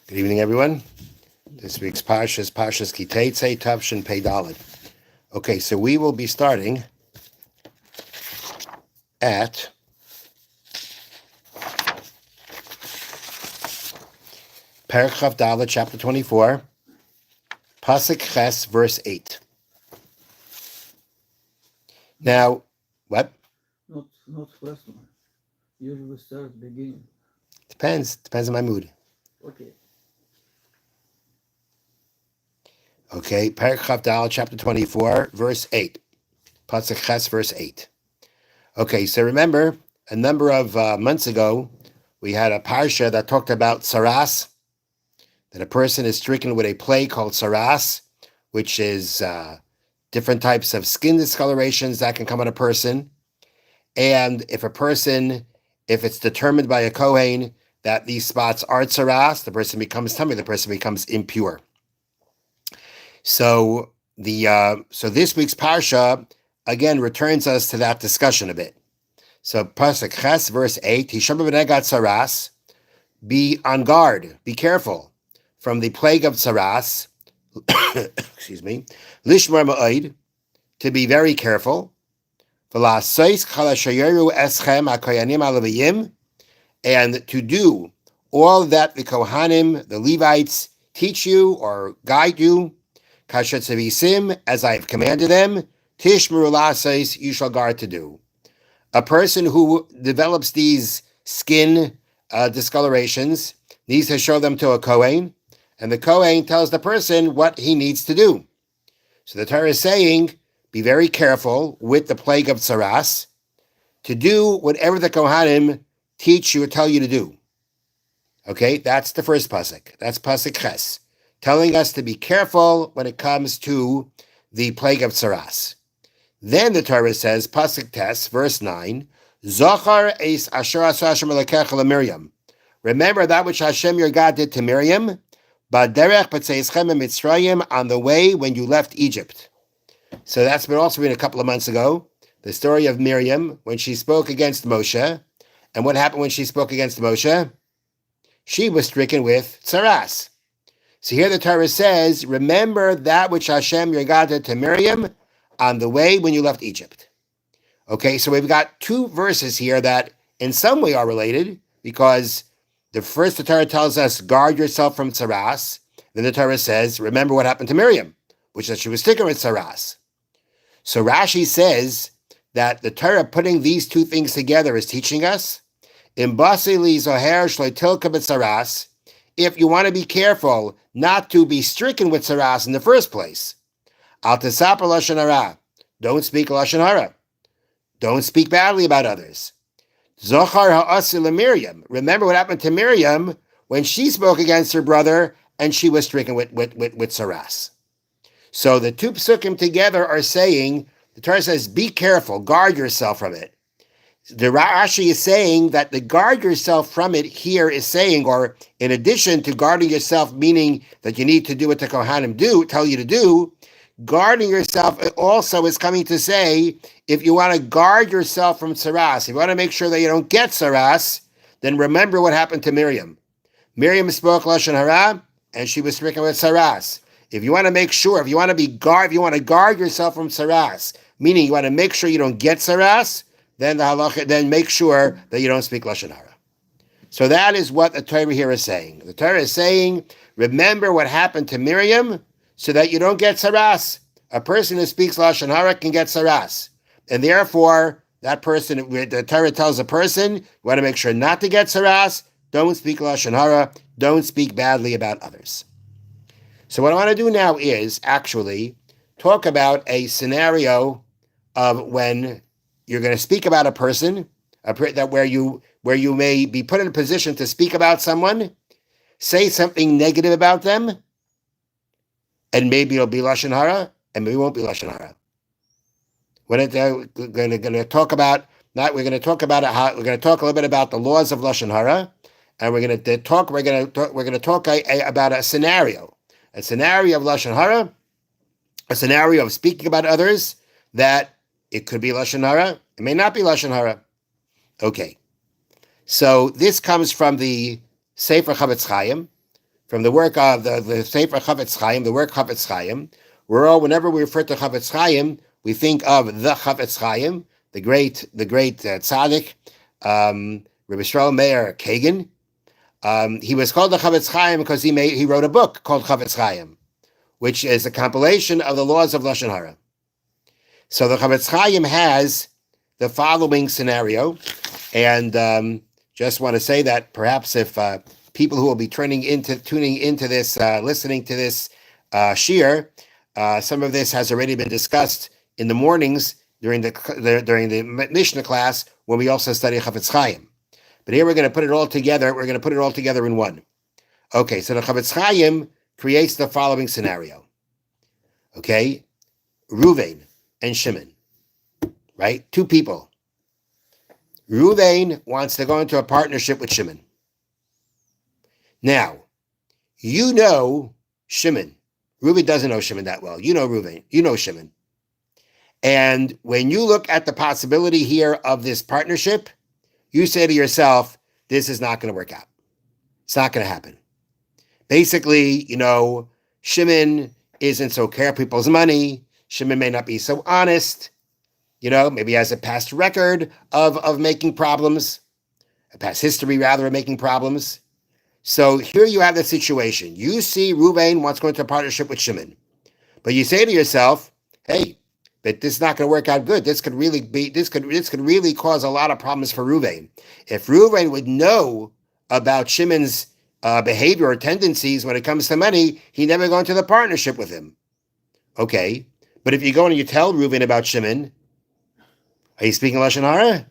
Good evening, everyone. This week's Parsha is Parshat Ki Teitzei, Tavshin Pei Daled. Okay, so we will be starting at Perek Chav Daled, chapter 24, Pasuk Ches, verse 8. Now, what? Not first one. Usually start beginning. Depends on my mood. Okay. Okay, Perek Chav Daled, chapter 24, verse 8. Pasuk Ches, verse 8. Okay, so remember, a number of months ago, we had a parsha that talked about saras, that a person is stricken with a plague called saras, which is different types of skin discolorations that can come on a person. And if it's determined by a Kohen that these spots are saras, the person becomes tummy, the person becomes impure. So this week's parsha again returns us to that discussion a bit. So Pasuk Ches, verse 8, Hisham b'negat saras, be on guard, be careful from the plague of saras, excuse me, lishmar ma'od, to be very careful, and to do all that the Kohanim, the Levites, teach you or guide you, as I have commanded them, tishmeru la'asais, you shall guard to do. A person who develops these skin discolorations needs to show them to a Kohen, and the Kohen tells the person what he needs to do. So the Torah is saying, be very careful with the plague of saras, to do whatever the Kohanim teach you or tell you to do. Okay, that's the first pasuk. That's pasuk Ches, telling us to be careful when it comes to the plague of saras. Then the Torah says, pasuk Tes, verse 9, Zochar es asher asa Hashem elekecha leMiriam. Remember that which Hashem your God did to Miriam, B'derech b'tzeischem Mitzrayim, on the way when you left Egypt. So that's been also been a couple of months ago, the story of Miriam when she spoke against Moshe. And what happened when she spoke against Moshe? She was stricken with saras. So here the Torah says, remember that which Hashem your God did to Miriam on the way when you left Egypt. Okay, so we've got two verses here that in some way are related, because the Torah tells us, guard yourself from saras. Then the Torah says, remember what happened to Miriam, which is that she was stricken with saras. So Rashi says that the Torah putting these two things together is teaching us, if you want to be careful not to be stricken with saras in the first place, Al tesaper lashon hara. Don't speak lashon hara. Don't speak badly about others. Zochar ha'asi leMiriam. Remember what happened to Miriam when she spoke against her brother and she was stricken with saras. So the two psukim together are saying, the Torah says, be careful, guard yourself from it. The Rashi is saying that the guard yourself from it here is saying, or in addition to guarding yourself, meaning that you need to do what the Kohanim tell you to do, guarding yourself also is coming to say, if you want to guard yourself from saras, if you want to make sure that you don't get saras, then remember what happened to Miriam. Miriam spoke lashon hara, and she was stricken with saras. If you want to make sure, if you want to guard yourself from saras, meaning you want to make sure you don't get saras, then the halacha, then make sure that you don't speak lashon hara. So that is what the Torah here is saying. The Torah is saying, remember what happened to Miriam, so that you don't get saras. A person who speaks lashon hara can get saras, and therefore that person, the Torah tells a person, you want to make sure not to get saras. Don't speak lashon hara. Don't speak badly about others. So what I want to do now is actually talk about a scenario of when you're going to speak about a person, where you may be put in a position to speak about someone, say something negative about them, and maybe it'll be lashon hara, and maybe it won't be lashon hara. We're going to talk about that. We're going to talk about how we're going to talk a little bit about the laws of lashon hara, and we're going to talk about a scenario of lashon hara, a scenario of speaking about others that it could be lashon hara, it may not be lashon hara. Okay, so this comes from the Sefer Chavetz Chaim, from the work of the Sefer Chavetz Chaim, the work Chavetz Chaim. Whenever we refer to Chavetz Chaim, we think of the Chavetz Chaim, the great tzaddik, Rabbi Yisrael Meir Kagan. He was called the Chavetz Chaim because he wrote a book called Chavetz Chaim, which is a compilation of the laws of Lashon Hara. So the Chavetz Chaim has the following scenario, and just want to say that perhaps if people who will be tuning into this, listening to this shir, some of this has already been discussed in the mornings during the Mishnah class when we also study Chavetz Chaim. But here we're going to put it all together. We're going to put it all together in one. Okay, so the Chavetz Chaim creates the following scenario. Okay, Ruvain and Shimon, right? Two people. Ruvain wants to go into a partnership with Shimon. Now, you know Shimon. Reuven doesn't know Shimon that well. You know Ruvain. You know Shimon. And when you look at the possibility here of this partnership, you say to yourself, this is not going to work out. It's not going to happen. Basically, Shimon isn't so care of people's money. Shimon may not be so honest. Maybe he has a past record of making problems, a past history, rather, of making problems. So here you have the situation. You see Ruvain wants to go into a partnership with Shimon. But you say to yourself, hey, but this is not going to work out good. This could really cause a lot of problems for Ruvain. If Ruvain would know about Shimon's behavior or tendencies when it comes to money, he'd never go into the partnership with him. Okay, but if you go and you tell Ruvain about Shimon, are you speaking Lashon Hara?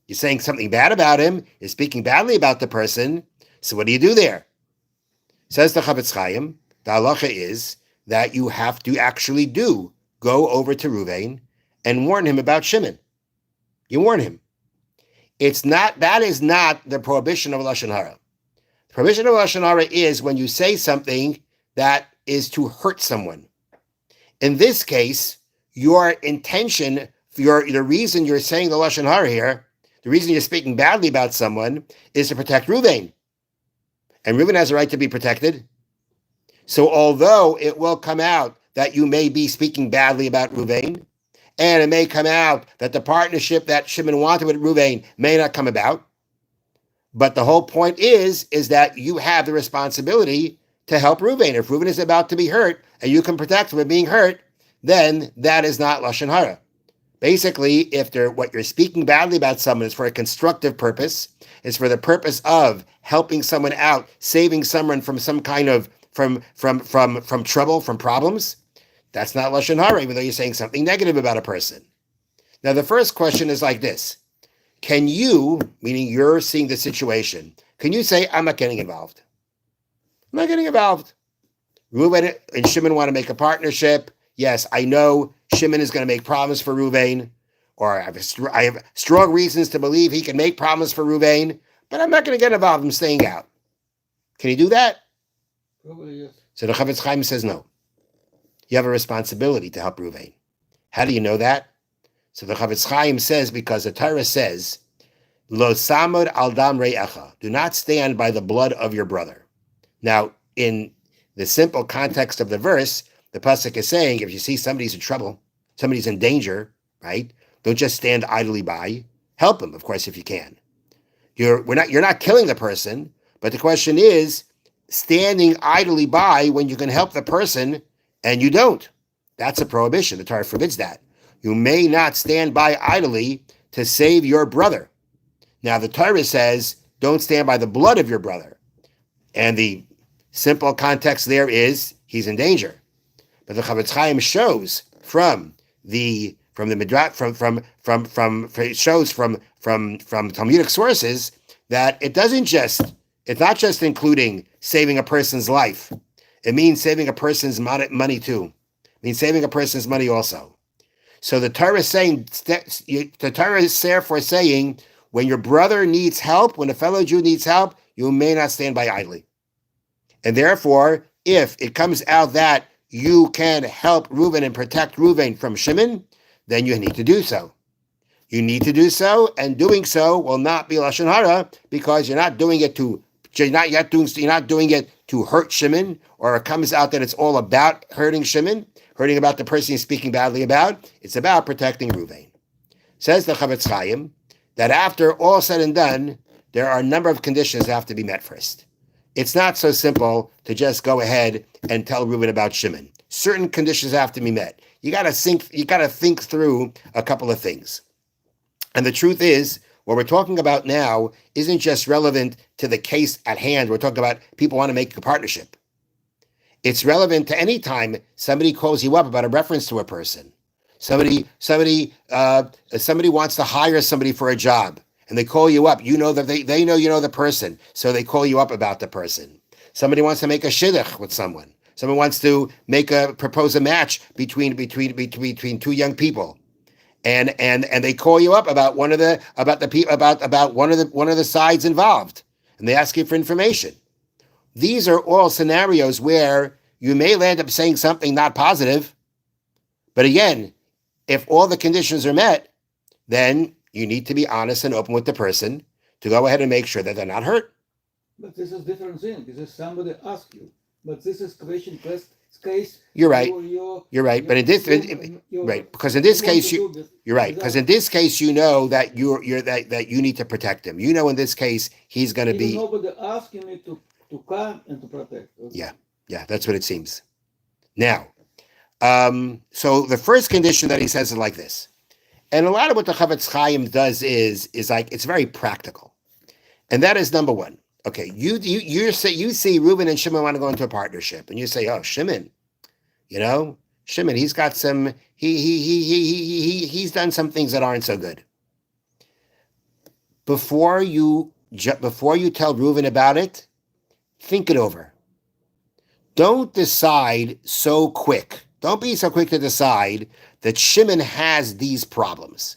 You're saying something bad about him. You're speaking badly about the person. So what do you do there? Says the Chavetz Chaim, the halacha is that you have to actually go over to Ruvain and warn him about Shimon. You warn him. That is not the prohibition of Lashon Hara. The prohibition of Lashon Hara is when you say something that is to hurt someone. In this case, your intention, the reason you're saying the Lashon Hara here, the reason you're speaking badly about someone is to protect Ruvain. And Reuven has a right to be protected. So although it will come out that you may be speaking badly about Reuven, and it may come out that the partnership that Shimon wanted with Reuven may not come about, but the whole point is that you have the responsibility to help Reuven. If Reuven is about to be hurt and you can protect him from being hurt, then that is not Lashon Hara. Basically, if what you're speaking badly about someone is for a constructive purpose, is for the purpose of helping someone out, saving someone from some kind of from trouble, from problems, that's not Lashon Hara, even though you're saying something negative about a person. Now, the first question is like this. Can you, meaning you're seeing the situation, can you say, I'm not getting involved? I'm not getting involved. Reuven and Shimon want to make a partnership. Yes, I know Shimon is going to make problems for Reuven, or I have strong reasons to believe he can make problems for Reuven, but I'm not going to get involved. I'm staying out. Can he do that? Probably yes. So the Chavetz Chaim says no. You have a responsibility to help Reuven. How do you know that? So the Chavetz Chaim says, because the Torah says, Lo samod al dam re'echa, do not stand by the blood of your brother. Now, in the simple context of the verse, the pasuk is saying, if you see somebody's in trouble, somebody's in danger, right? Don't just stand idly by. Help him, of course, if you can. You're not killing the person, but the question is standing idly by when you can help the person and you don't. That's a prohibition. The Torah forbids that. You may not stand by idly to save your brother. Now, the Torah says, don't stand by the blood of your brother. And the simple context there is he's in danger. But the Chavetz Chaim shows from Talmudic sources that it's not just including saving a person's life. It means saving a person's money too. It means saving a person's money also. So the Torah is therefore saying, when your brother needs help, when a fellow Jew needs help, you may not stand by idly. And therefore, if it comes out that you can help Reuven and protect Reuven from Shimon, then you need to do so. You need to do so, and doing so will not be Lashon Hara, because you're not doing it to you're not doing it to hurt Shimon, or it comes out that it's all about hurting Shimon, hurting about the person you're speaking badly about. It's about protecting Reuven. Says the Chavetz Chaim that after all said and done, there are a number of conditions that have to be met first. It's not so simple to just go ahead and tell Reuven about Shimon. Certain conditions have to be met. You got to think through a couple of things. And the truth is, what we're talking about now isn't just relevant to the case at hand. We're talking about people want to make a partnership. It's relevant to any time somebody calls you up about a reference to a person. Somebody wants to hire somebody for a job, and they call you up. You know that they know you know the person, so they call you up about the person. Somebody wants to make a shidduch with someone. Someone wants to propose a match between two young people, and they call you up about one of the sides involved, and they ask you for information. These are all scenarios where you may land up saying something not positive, but again, if all the conditions are met, then you need to be honest and open with the person to go ahead and make sure that they're not hurt. But this is different thing. This is somebody ask you. But this is question case. You're right. You're right. But in this, right, because in this case, you're right. Because in this case, you know that that you need to protect him. You know, in this case, he's going to be. Nobody asking me to come and to protect. Okay. Yeah, that's what it seems. Now, so the first condition that he says is like this, and a lot of what the Chavetz Chaim does is like it's very practical, and that is number one. Okay, you see Reuben and Shimon want to go into a partnership, and you say, oh, Shimon, Shimon, he's got some he's done some things that aren't so good. Before you tell Reuben about it, think it over. Don't decide so quick. Don't be so quick to decide that Shimon has these problems.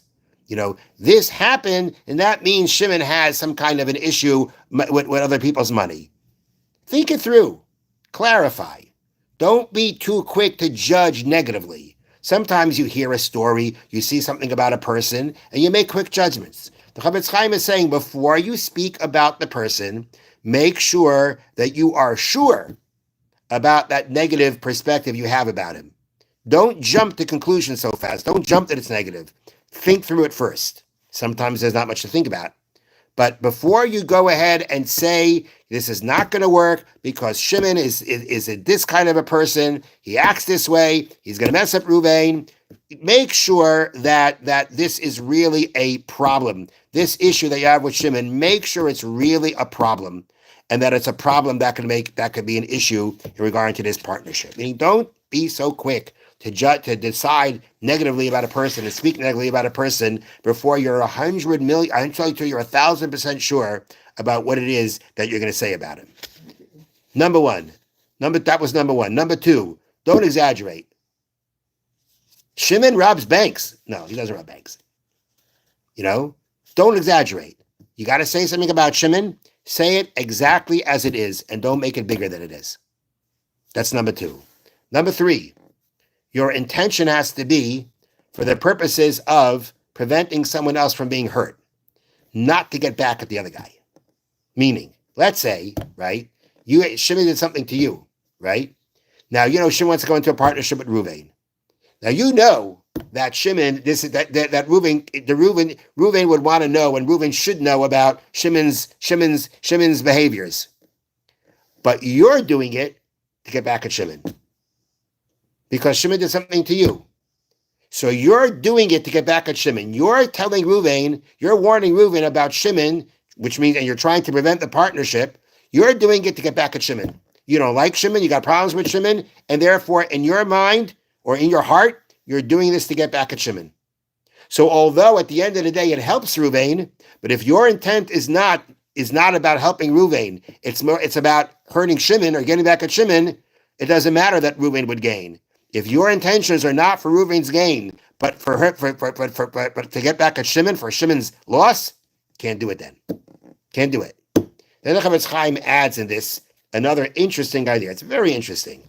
This happened, and that means Shimon has some kind of an issue with other people's money. Think it through. Clarify. Don't be too quick to judge negatively. Sometimes you hear a story, you see something about a person, and you make quick judgments. The Chavetz Chaim is saying before you speak about the person, make sure that you are sure about that negative perspective you have about him. Don't jump to conclusions so fast. Don't jump that it's negative. Think through it first. Sometimes there's not much to think about. But before you go ahead and say, this is not going to work because Shimon is this kind of a person, he acts this way, he's going to mess up Reuven, make sure that this is really a problem. This issue that you have with Shimon, make sure it's really a problem, and that it's a problem that could be an issue in regard to this partnership. Meaning, don't be so quick to decide negatively about a person and speak negatively about a person before you're 1,000% sure about what it is that you're going to say about him. Number one. That was number one. Number two, don't exaggerate. Shimon robs banks. No, he doesn't rob banks. Don't exaggerate. You got to say something about Shimon. Say it exactly as it is and don't make it bigger than it is. That's number two. Number three, your intention has to be for the purposes of preventing someone else from being hurt, not to get back at the other guy. Meaning, let's say, right, Shimon did something to you, right? Now, Shimon wants to go into a partnership with Reuven. Now, that Shimon, Reuven would want to know, and Reuven should know about Shimon's behaviors. But you're doing it to get back at Shimon, because Shimon did something to you. So you're doing it to get back at Shimon. You're telling Reuven, you're warning Reuven about Shimon, which means, and you're trying to prevent the partnership. You're doing it to get back at Shimon. You don't like Shimon, you got problems with Shimon, and therefore in your mind or in your heart, you're doing this to get back at Shimon. So although at the end of the day it helps Reuven, but if your intent is not about helping Reuven, it's about hurting Shimon or getting back at Shimon, it doesn't matter that Reuven would gain. If your intentions are not for Reuven's gain, but for to get back at Shimon for Shimon's loss, can't do it then. Can't do it. Then the Chavetz Chaim adds in this another interesting idea. It's very interesting.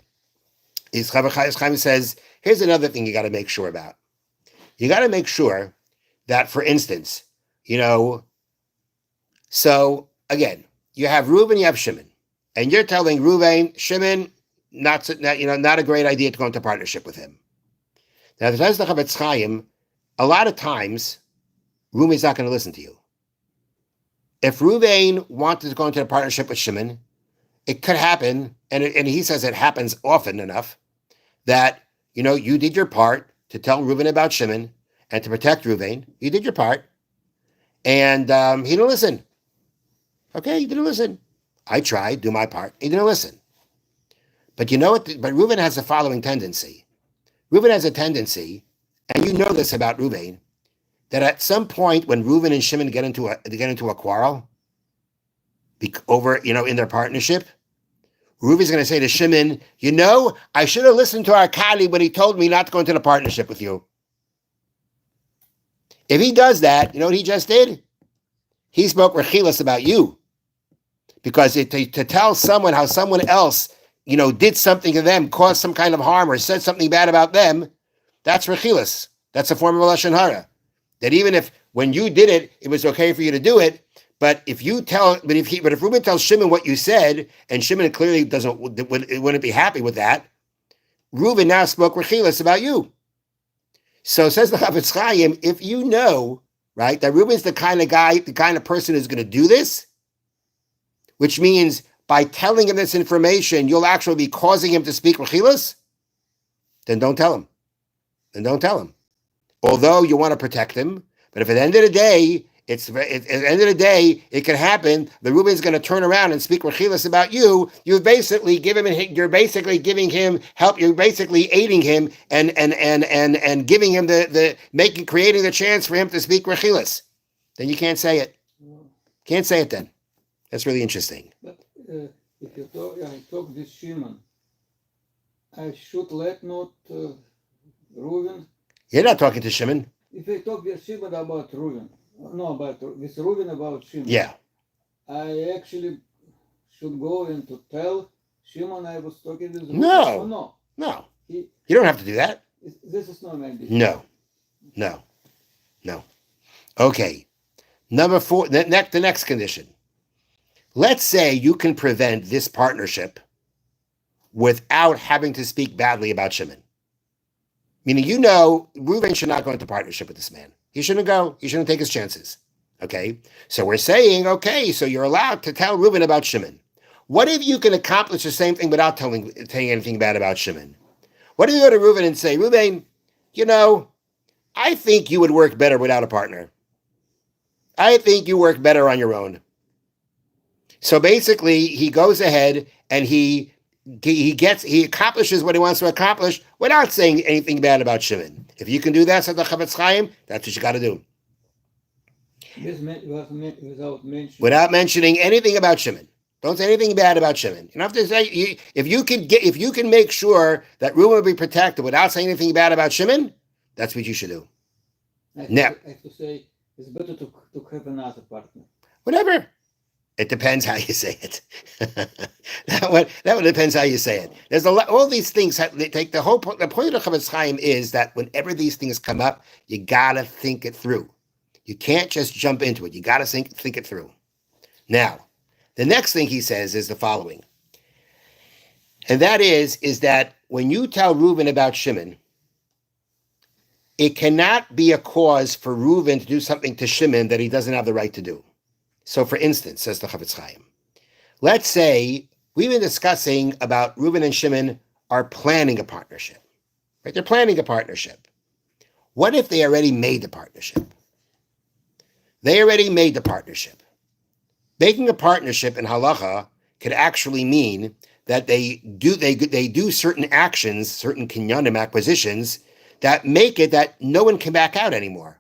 Chavetz Chaim says, here's another thing you got to make sure about. You got to make sure that, for instance, so again, you have Reuben, you have Shimon, and you're telling Reuben, Shimon, not a great idea to go into partnership with him. Now, the Chavetz Chaim, a lot of times, Reuben's not going to listen to you. If Reuben wanted to go into a partnership with Shimon, it could happen, and he says it happens often enough, that, you did your part to tell Reuben about Shimon and to protect Reuben. You did your part, and he didn't listen. Okay, he didn't listen. I tried, do my part. He didn't listen. But you know what? But Reuben has the following tendency. Reuben has a tendency, and you know this about Reuben, that at some point when Reuben and Shimon get into a quarrel over, in their partnership, Reuben's going to say to Shimon, I should have listened to our Kali when he told me not to go into the partnership with you. If he does that, you know what he just did? He spoke rechilas about you. Because to tell someone how someone else, did something to them, caused some kind of harm or said something bad about them, that's rechilas. That's a form of lashon hara. That even if when you did it, it was okay for you to do it, but if Reuben tells Shimon what you said, and Shimon clearly wouldn't be happy with that, Reuben now spoke rechilas about you. So says the Chavetz Chaim, if you know, right, that Reuben's the kind of guy, the kind of person who's going to do this, which means by telling him this information, you'll actually be causing him to speak rechilas, then don't tell him. Then don't tell him. Although you want to protect him, but if at the end of the day, it can happen. The Reuben's going to turn around and speak rechilas about you. You're basically giving him help. You're basically aiding him and giving him creating the chance for him to speak rechilas. Then you can't say it. Can't say it then. That's really interesting. But if I talk with Shimon, I should let not Reuben. You're not talking to Shimon. If I talk with Shimon about Reuben, with Reuben about Shimon. Yeah. I actually should go and to tell Shimon I was talking with Reuben. No. You don't have to do that. This is not my business. No. Okay. Number 4, the next condition. Let's say you can prevent this partnership without having to speak badly about Shimon. Meaning, Reuben should not go into partnership with this man. He shouldn't go. He shouldn't take his chances. Okay? So we're saying, okay, so you're allowed to tell Reuben about Shimon. What if you can accomplish the same thing without telling anything bad about Shimon? What if you go to Reuben and say, Reuben, I think you would work better without a partner. I think you work better on your own. So basically, he goes ahead and he accomplishes what he wants to accomplish without saying anything bad about Shimon. If you can do that, said the Chavetz Chaim, that's what you got to do. Without mentioning anything about Shimon. Don't say anything bad about Shimon. You don't have to say if you can make sure that Reuben will be protected without saying anything bad about Shimon, that's what you should do. I have to say it's better to have another partner. Whatever. It depends how you say it. that one depends how you say it. There's all these things. They take the point of Chavetz Chaim is that whenever these things come up, you gotta think it through. You can't just jump into it. You gotta think it through. Now, the next thing he says is the following, and that is that when you tell Reuben about Shimon, it cannot be a cause for Reuben to do something to Shimon that he doesn't have the right to do. So, for instance, says the Chavetz Chaim, let's say we've been discussing about Reuben and Shimon are planning a partnership, right? They're planning a partnership. What if they already made the partnership? Making a partnership in halacha could actually mean that they do certain actions, certain kinyanim acquisitions that make it that no one can back out anymore.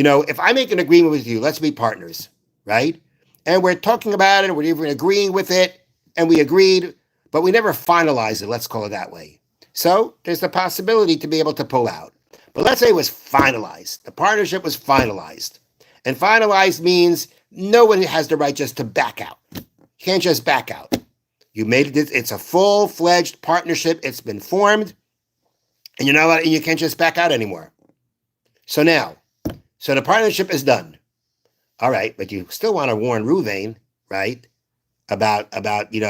If I make an agreement with you, let's be partners, right? And we're talking about it, we're even agreeing with it, and we agreed, but we never finalized it, let's call it that way. So there's the possibility to be able to pull out. But let's say it was finalized. The partnership was finalized. And finalized means no one has the right just to back out. You can't just back out. You made it, it's a full-fledged partnership, it's been formed, and you can't just back out anymore. So the partnership is done. All right, but you still want to warn Reuven, right? About you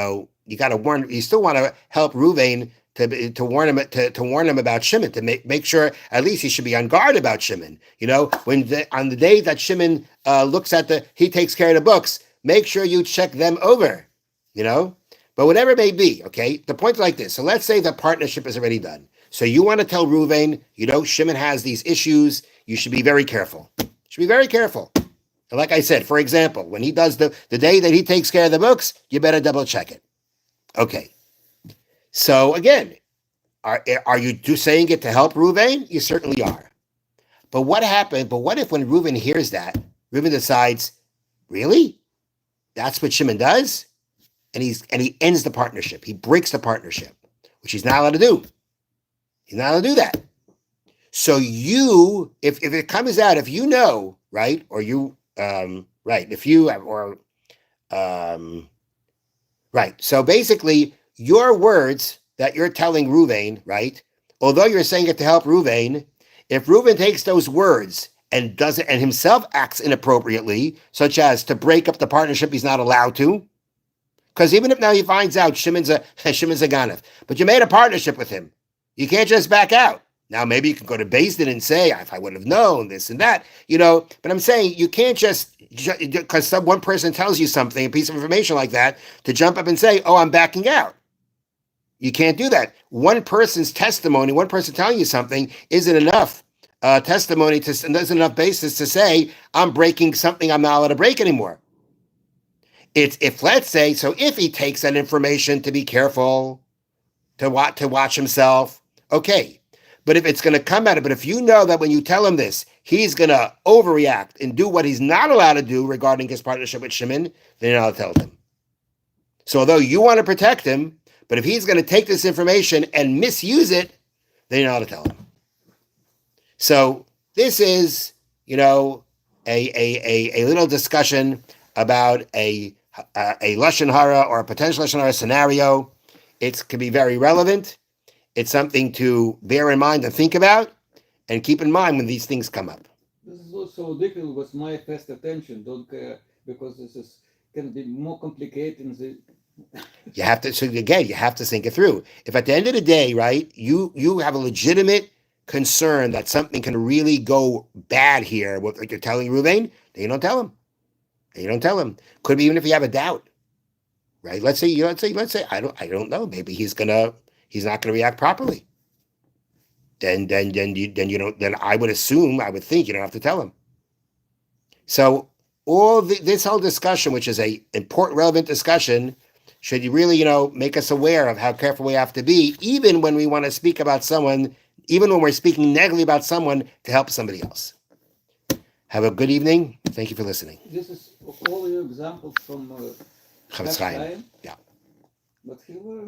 got to warn. You still want to help Ruvain to warn him to warn him about Shimon, to make sure at least he should be on guard about Shimon. On the day that Shimon looks at he takes care of the books. Make sure you check them over. But whatever it may be, okay. The point's like this. So let's say the partnership is already done. So you want to tell Ruvain, Shimon has these issues. You should be very careful. Should be very careful. And like I said, for example, when he does the day that he takes care of the books, you better double check it. Okay. So again, are you saying it to help Reuven? You certainly are. But what happened? But what if when Reuven hears that, Reuven decides, really? That's what Shimon does? And he ends the partnership. He breaks the partnership, which he's not allowed to do. He's not allowed to do that. So if it comes out, if you know, right, or you right, if you or right. So basically, your words that you're telling Ruvain, right? Although you're saying it to help Ruvain, if Ruvain takes those words and does it and himself acts inappropriately, such as to break up the partnership he's not allowed to, because even if now he finds out Shimon's a Ganef, but you made a partnership with him, you can't just back out. Now maybe you can go to Beis Din and say, if I would have known this and that, But I'm saying you can't just because one person tells you something, a piece of information like that, to jump up and say, "Oh, I'm backing out." You can't do that. One person's testimony, one person telling you something, isn't enough testimony and isn't enough basis to say I'm breaking something I'm not allowed to break anymore. If he takes that information to be careful, to watch himself, okay. But if it's going to come at it, but if you know that when you tell him this, he's going to overreact and do what he's not allowed to do regarding his partnership with Shimon, then you're not allowed to tell him. So although you want to protect him, but if he's going to take this information and misuse it, then you're not allowed to tell him. So this is, a little discussion about a Lashon Hara or a potential Lashon Hara scenario. It can be very relevant. It's something to bear in mind and think about, and keep in mind when these things come up. This is also difficult with my first attention. Don't care, because this can be more complicated. You have to think it through. If at the end of the day, right, you have a legitimate concern that something can really go bad here, what you're telling Ruvain, then you don't tell him. Could be even if you have a doubt, right? Let's say I don't know. Maybe he's not gonna react properly. Then I would think you don't have to tell him. So this whole discussion, which is a important, relevant discussion, should you really, make us aware of how careful we have to be, even when we want to speak about someone, even when we're speaking negatively about someone to help somebody else. Have a good evening. Thank you for listening. This is all your examples from Chavetz Chaim. Yeah. But he were